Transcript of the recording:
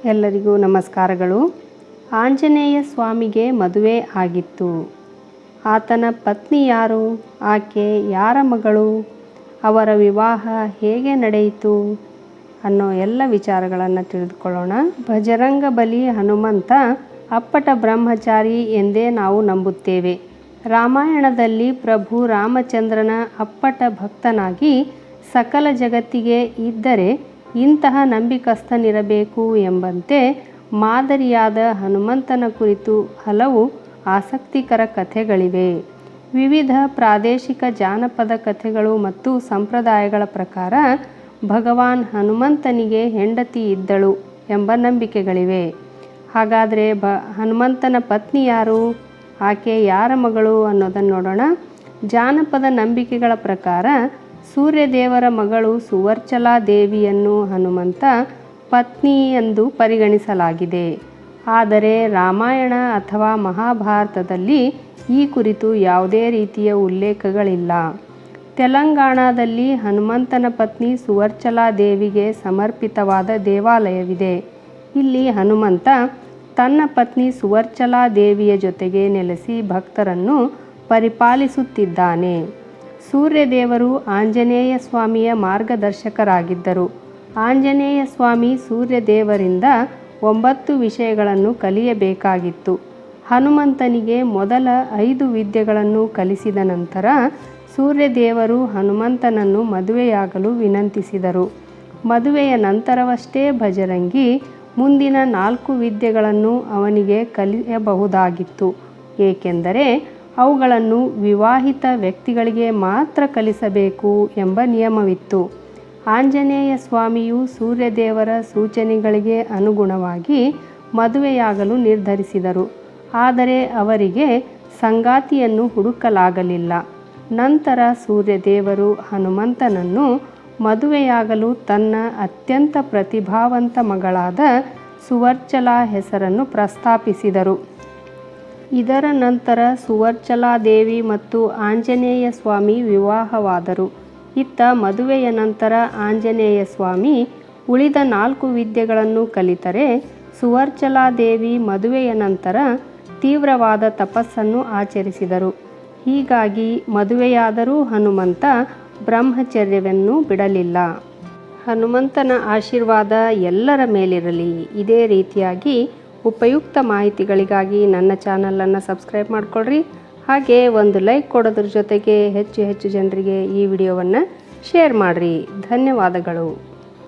ಎಲ್ಲರಿಗೂ ನಮಸ್ಕಾರಗಳು. ಆಂಜನೇಯ ಸ್ವಾಮಿಗೆ ಮದುವೆ ಆಗಿತ್ತು. ಆತನ ಪತ್ನಿ ಯಾರು? ಆಕೆ ಯಾರ ಮಗಳು? ಅವರ ವಿವಾಹ ಹೇಗೆ ನಡೆಯಿತು ಅನ್ನೋ ಎಲ್ಲ ವಿಚಾರಗಳನ್ನು ತಿಳಿದುಕೊಳ್ಳೋಣ. ಬಜರಂಗ ಬಲಿ ಹನುಮಂತ ಅಪ್ಪಟ ಬ್ರಹ್ಮಚಾರಿ ಎಂದೇ ನಾವು ನಂಬುತ್ತೇವೆ. ರಾಮಾಯಣದಲ್ಲಿ ಪ್ರಭು ರಾಮಚಂದ್ರನ ಅಪ್ಪಟ ಭಕ್ತನಾಗಿ ಸಕಲ ಜಗತ್ತಿಗೆ ಇದ್ದರೆ ಇಂತಹ ನಂಬಿಕಸ್ಥನಿರಬೇಕು ಎಂಬಂತೆ ಮಾದರಿಯಾದ ಹನುಮಂತನ ಕುರಿತು ಹಲವು ಆಸಕ್ತಿಕರ ಕಥೆಗಳಿವೆ. ವಿವಿಧ ಪ್ರಾದೇಶಿಕ ಜಾನಪದ ಕಥೆಗಳು ಮತ್ತು ಸಂಪ್ರದಾಯಗಳ ಪ್ರಕಾರ ಭಗವಾನ್ ಹನುಮಂತನಿಗೆ ಹೆಂಡತಿ ಇದ್ದಳು ಎಂಬ ನಂಬಿಕೆಗಳಿವೆ. ಹಾಗಾದರೆ ಹನುಮಂತನ ಪತ್ನಿ ಯಾರು? ಆಕೆ ಯಾರ ಮಗಳು ಅನ್ನೋದನ್ನು ನೋಡೋಣ. ಜಾನಪದ ನಂಬಿಕೆಗಳ ಪ್ರಕಾರ ಸೂರ್ಯದೇವರ ಮಗಳು ಸುವರ್ಚಲಾ ದೇವಿಯನ್ನು ಹನುಮಂತ ಪತ್ನಿ ಎಂದು ಪರಿಗಣಿಸಲಾಗಿದೆ. ಆದರೆ ರಾಮಾಯಣ ಅಥವಾ ಮಹಾಭಾರತದಲ್ಲಿ ಈ ಕುರಿತು ಯಾವುದೇ ರೀತಿಯ ಉಲ್ಲೇಖಗಳಿಲ್ಲ. ತೆಲಂಗಾಣದಲ್ಲಿ ಹನುಮಂತನ ಪತ್ನಿ ಸುವರ್ಚಲಾ ದೇವಿಗೆ ಸಮರ್ಪಿತವಾದ ದೇವಾಲಯವಿದೆ. ಇಲ್ಲಿ ಹನುಮಂತ ತನ್ನ ಪತ್ನಿ ಸುವರ್ಚಲಾ ದೇವಿಯ ಜೊತೆಗೆ ನೆಲೆಸಿ ಭಕ್ತರನ್ನು ಪರಿಪಾಲಿಸುತ್ತಿದ್ದಾನೆ. ಸೂರ್ಯದೇವರು ಆಂಜನೇಯ ಸ್ವಾಮಿಯ ಮಾರ್ಗದರ್ಶಕರಾಗಿದ್ದರು. ಆಂಜನೇಯ ಸ್ವಾಮಿ ಸೂರ್ಯದೇವರಿಂದ 9 ವಿಷಯಗಳನ್ನು ಕಲಿಯಬೇಕಾಗಿತ್ತು. ಹನುಮಂತನಿಗೆ ಮೊದಲ 5 ವಿದ್ಯೆಗಳನ್ನು ಕಲಿಸಿದ ನಂತರ ಸೂರ್ಯದೇವರು ಹನುಮಂತನನ್ನು ಮದುವೆಯಾಗಲು ವಿನಂತಿಸಿದರು. ಮದುವೆಯ ನಂತರವಷ್ಟೇ ಭಜರಂಗಿ ಮುಂದಿನ 4 ವಿದ್ಯೆಗಳನ್ನು ಅವನಿಗೆ ಕಲಿಯಬಹುದಾಗಿತ್ತು. ಏಕೆಂದರೆ ಅವುಗಳನ್ನು ವಿವಾಹಿತ ವ್ಯಕ್ತಿಗಳಿಗೆ ಮಾತ್ರ ಕಲಿಸಬೇಕು ಎಂಬ ನಿಯಮವಿತ್ತು. ಆಂಜನೇಯ ಸ್ವಾಮಿಯು ಸೂರ್ಯದೇವರ ಸೂಚನೆಗಳಿಗೆ ಅನುಗುಣವಾಗಿ ಮದುವೆಯಾಗಲು ನಿರ್ಧರಿಸಿದರು. ಆದರೆ ಅವರಿಗೆ ಸಂಗಾತಿಯನ್ನು ಹುಡುಕಲಾಗಲಿಲ್ಲ. ನಂತರ ಸೂರ್ಯದೇವರು ಹನುಮಂತನನ್ನು ಮದುವೆಯಾಗಲು ತನ್ನ ಅತ್ಯಂತ ಪ್ರತಿಭಾವಂತ ಮಗಳಾದ ಸುವರ್ಚಲಾ ಹೆಸರನ್ನು ಪ್ರಸ್ತಾಪಿಸಿದರು. ಇದರ ನಂತರ ಸುವರ್ಚಲಾ ದೇವಿ ಮತ್ತು ಆಂಜನೇಯ ಸ್ವಾಮಿ ವಿವಾಹವಾದರು. ಇತ್ತ ಮದುವೆಯ ನಂತರ ಆಂಜನೇಯ ಸ್ವಾಮಿ ಉಳಿದ 4 ವಿದ್ಯೆಗಳನ್ನು ಕಲಿತರೆ, ಸುವರ್ಚಲಾ ದೇವಿ ಮದುವೆಯ ನಂತರ ತೀವ್ರವಾದ ತಪಸ್ಸನ್ನು ಆಚರಿಸಿದರು. ಹೀಗಾಗಿ ಮದುವೆಯಾದರೂ ಹನುಮಂತ ಬ್ರಹ್ಮಚರ್ಯವನ್ನು ಬಿಡಲಿಲ್ಲ. ಹನುಮಂತನ ಆಶೀರ್ವಾದ ಎಲ್ಲರ ಮೇಲಿರಲಿ. ಇದೇ ರೀತಿಯಾಗಿ ಉಪಯುಕ್ತ ಮಾಹಿತಿಗಳಿಗಾಗಿ ನನ್ನ ಚಾನಲನ್ನು ಸಬ್ಸ್ಕ್ರೈಬ್ ಮಾಡಿಕೊಳ್ಳ್ರಿ. ಹಾಗೆ ಒಂದು ಲೈಕ್ ಕೊಡೋದ್ರ ಜೊತೆಗೆ ಹೆಚ್ಚು ಜನರಿಗೆ ಈ ವಿಡಿಯೋವನ್ನು ಶೇರ್ ಮಾಡಿರಿ. ಧನ್ಯವಾದಗಳು.